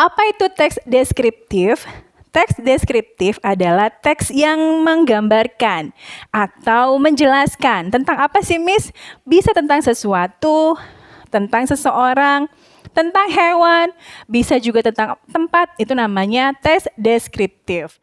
Apa itu teks deskriptif? Teks deskriptif adalah teks yang menggambarkan atau menjelaskan tentang apa sih, Miss? Bisa tentang sesuatu, tentang seseorang, tentang hewan, bisa juga tentang tempat. Itu namanya teks deskriptif.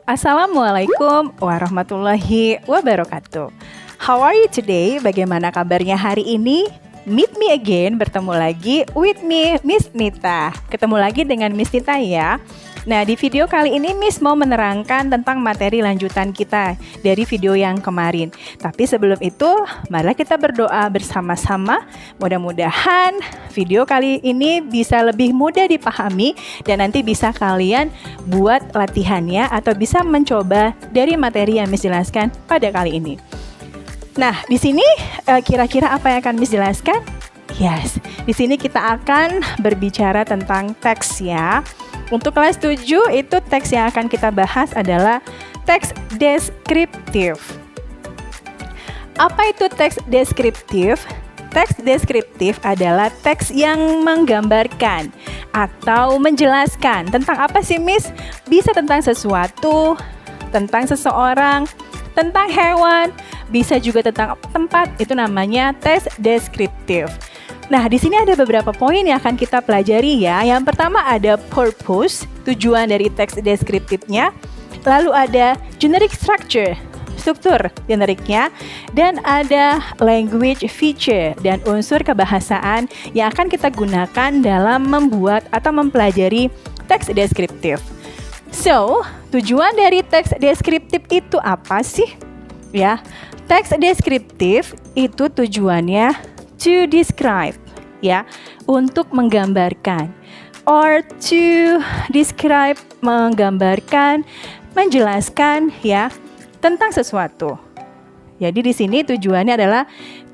Assalamualaikum warahmatullahi wabarakatuh. How are you today? Bagaimana kabarnya hari ini? Meet me again, bertemu lagi with me, Miss Nita. Ketemu lagi dengan Miss Nita ya. Nah, di video kali ini Miss mau menerangkan tentang materi lanjutan kita dari video yang kemarin. Tapi sebelum itu, marilah kita berdoa bersama-sama. Mudah-mudahan video kali ini bisa lebih mudah dipahami dan nanti bisa kalian buat latihannya atau bisa mencoba dari materi yang Miss jelaskan pada kali ini. Nah, di sini kira-kira apa yang akan Miss jelaskan? Yes, di sini kita akan berbicara tentang teks ya. Untuk kelas 7 itu teks yang akan kita bahas adalah teks deskriptif. Apa itu teks deskriptif? Teks deskriptif adalah teks yang menggambarkan atau menjelaskan tentang apa sih, Miss? Bisa tentang sesuatu, tentang seseorang, tentang hewan, bisa juga tentang tempat. Itu namanya teks deskriptif. Nah, di sini ada beberapa poin yang akan kita pelajari ya. Yang pertama ada purpose, tujuan dari teks deskriptifnya. Lalu ada generic structure, struktur generiknya. Dan ada language feature dan unsur kebahasaan yang akan kita gunakan dalam membuat atau mempelajari teks deskriptif. So, tujuan dari teks deskriptif itu apa sih? Ya, teks deskriptif itu tujuannya to describe, ya, untuk menggambarkan, or to describe, menggambarkan, menjelaskan, ya, tentang sesuatu. Jadi di sini tujuannya adalah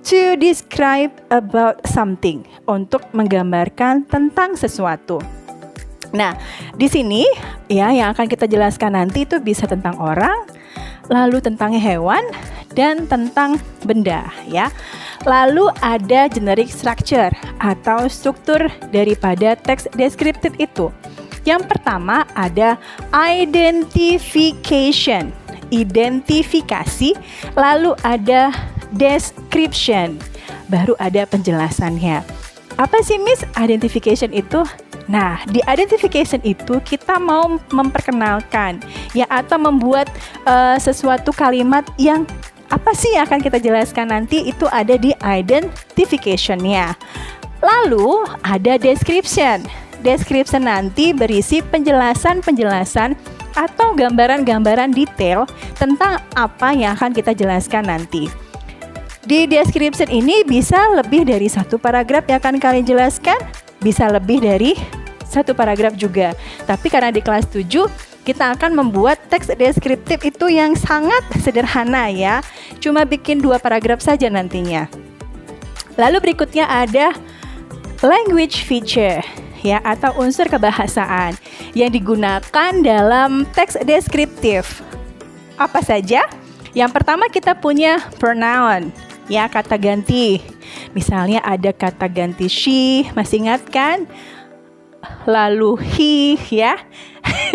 to describe about something, untuk menggambarkan tentang sesuatu. Nah, di sini ya yang akan kita jelaskan nanti itu bisa tentang orang, lalu tentang hewan, dan tentang benda, ya. Lalu ada generic structure atau struktur daripada teks deskriptif itu. Yang pertama ada identification, identifikasi, lalu ada description, baru ada penjelasannya. Apa sih, Miss, identification itu? Nah, di identification itu kita mau memperkenalkan ya atau membuat sesuatu kalimat yang apa sih yang akan kita jelaskan nanti itu ada di identification-nya. Lalu ada description. Description nanti berisi penjelasan-penjelasan atau gambaran-gambaran detail tentang apa yang akan kita jelaskan nanti. Di description ini bisa lebih dari satu paragraf yang akan kalian jelaskan, bisa lebih dari satu paragraf juga. Tapi karena di kelas 7 kita akan membuat teks deskriptif itu yang sangat sederhana ya. Cuma bikin 2 paragraf saja nantinya. Lalu berikutnya ada language feature ya atau unsur kebahasaan yang digunakan dalam teks deskriptif. Apa saja? Yang pertama kita punya pronoun ya, kata ganti. Misalnya ada kata ganti she, masih ingat kan? Lalu he ya,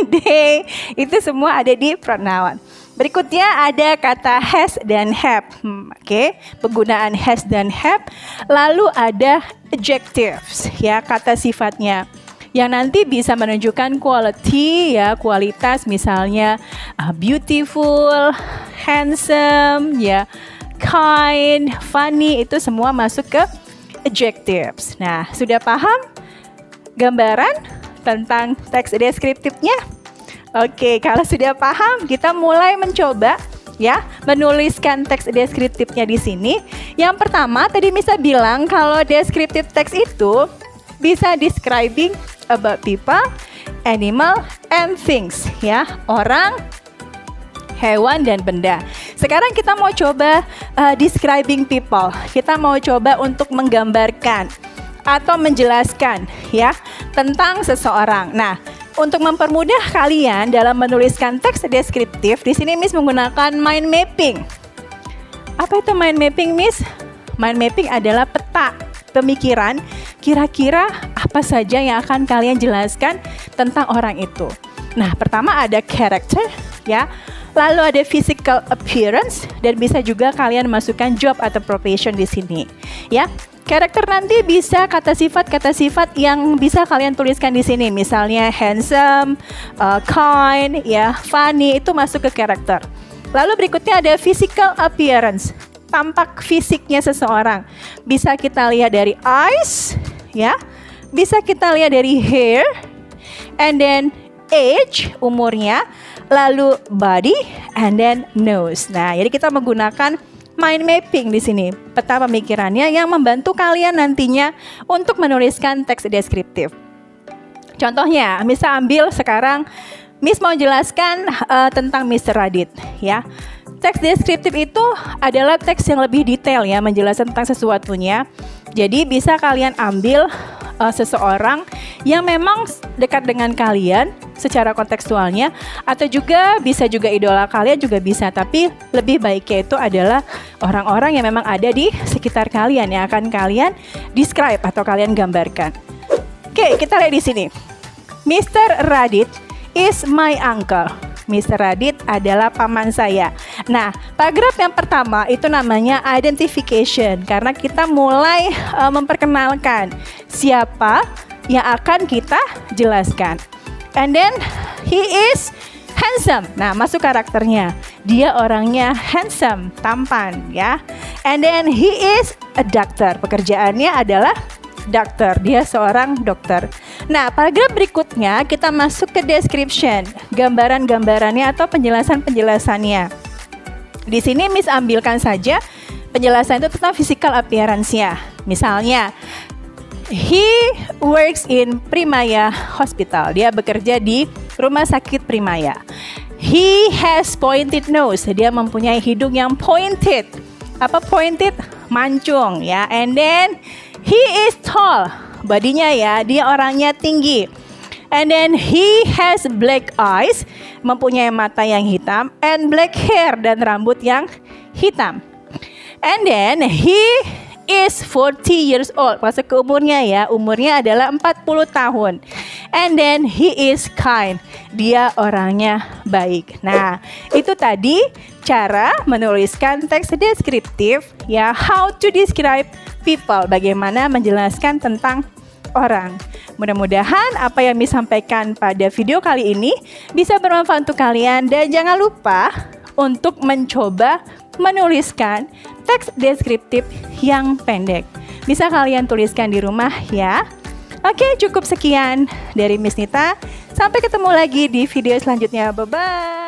they, itu semua ada di pronoun. Berikutnya ada kata has dan have, oke, penggunaan has dan have. Lalu ada adjectives ya, kata sifatnya yang nanti bisa menunjukkan quality ya, kualitas, misalnya beautiful, handsome ya, kind, funny, itu semua masuk ke adjectives. Nah, sudah paham gambaran tentang teks deskriptifnya? Oke, kalau sudah paham, kita mulai mencoba ya menuliskan teks deskriptifnya di sini. Yang pertama, tadi Misa bilang kalau deskriptif teks itu bisa describing about people, animal, and things ya, orang, hewan, dan benda. Sekarang kita mau coba describing people. Kita mau coba untuk menggambarkan atau menjelaskan ya tentang seseorang. Nah, untuk mempermudah kalian dalam menuliskan teks deskriptif, di sini Miss menggunakan mind mapping. Apa itu mind mapping, Miss? Mind mapping adalah peta pemikiran, kira-kira apa saja yang akan kalian jelaskan tentang orang itu. Nah, pertama ada character, ya. Lalu ada physical appearance, dan bisa juga kalian masukkan job atau profession di sini, ya. Karakter nanti bisa kata sifat yang bisa kalian tuliskan di sini, misalnya handsome, kind, ya, funny, itu masuk ke karakter. Lalu berikutnya ada physical appearance, tampak fisiknya seseorang. Bisa kita lihat dari eyes, ya. Bisa kita lihat dari hair, and then age, umurnya, lalu body, and then nose. Nah, jadi kita menggunakan mind mapping di sini, peta pemikirannya yang membantu kalian nantinya untuk menuliskan teks deskriptif. Contohnya, Miss ambil sekarang, Miss mau jelaskan tentang Mr. Radit, ya. Teks deskriptif itu adalah teks yang lebih detail, ya, menjelaskan tentang sesuatunya. Jadi bisa kalian ambil seseorang yang memang dekat dengan kalian secara kontekstualnya, atau juga bisa juga idola kalian juga bisa, tapi lebih baiknya itu adalah orang-orang yang memang ada di sekitar kalian yang akan kalian describe atau kalian gambarkan. Oke, kita lihat di sini. Mr. Radit is my uncle. Mr. Radit adalah paman saya. Nah, paragraf yang pertama itu namanya identification, karena kita mulai memperkenalkan siapa yang akan kita jelaskan. And then he is handsome. Nah, masuk karakternya. Dia orangnya handsome, tampan, ya. And then he is a doctor. Pekerjaannya adalah dokter, dia seorang dokter. Nah, paragraf berikutnya kita masuk ke description, gambaran-gambarannya atau penjelasan-penjelasannya. Di sini Miss ambilkan saja penjelasan itu tentang physical appearance-nya. Misalnya, he works in Primaya Hospital. Dia bekerja di rumah sakit Primaya. He has pointed nose. Dia mempunyai hidung yang pointed. Apa pointed? Mancung, ya. And then he is tall, bodinya, ya, dia orangnya tinggi. And then he has black eyes, mempunyai mata yang hitam, and black hair, dan rambut yang hitam. And then he is 40 years old, masuk ke umurnya, ya, umurnya adalah 40 tahun. And then he is kind, dia orangnya baik. Nah, itu tadi cara menuliskan teks deskriptif, ya, how to describe people, bagaimana menjelaskan tentang orang. Mudah-mudahan apa yang disampaikan pada video kali ini bisa bermanfaat untuk kalian, dan jangan lupa untuk mencoba menuliskan teks deskriptif yang pendek. Bisa kalian tuliskan di rumah, ya. Oke, cukup sekian dari Miss Nita. Sampai ketemu lagi di video selanjutnya. Bye-bye.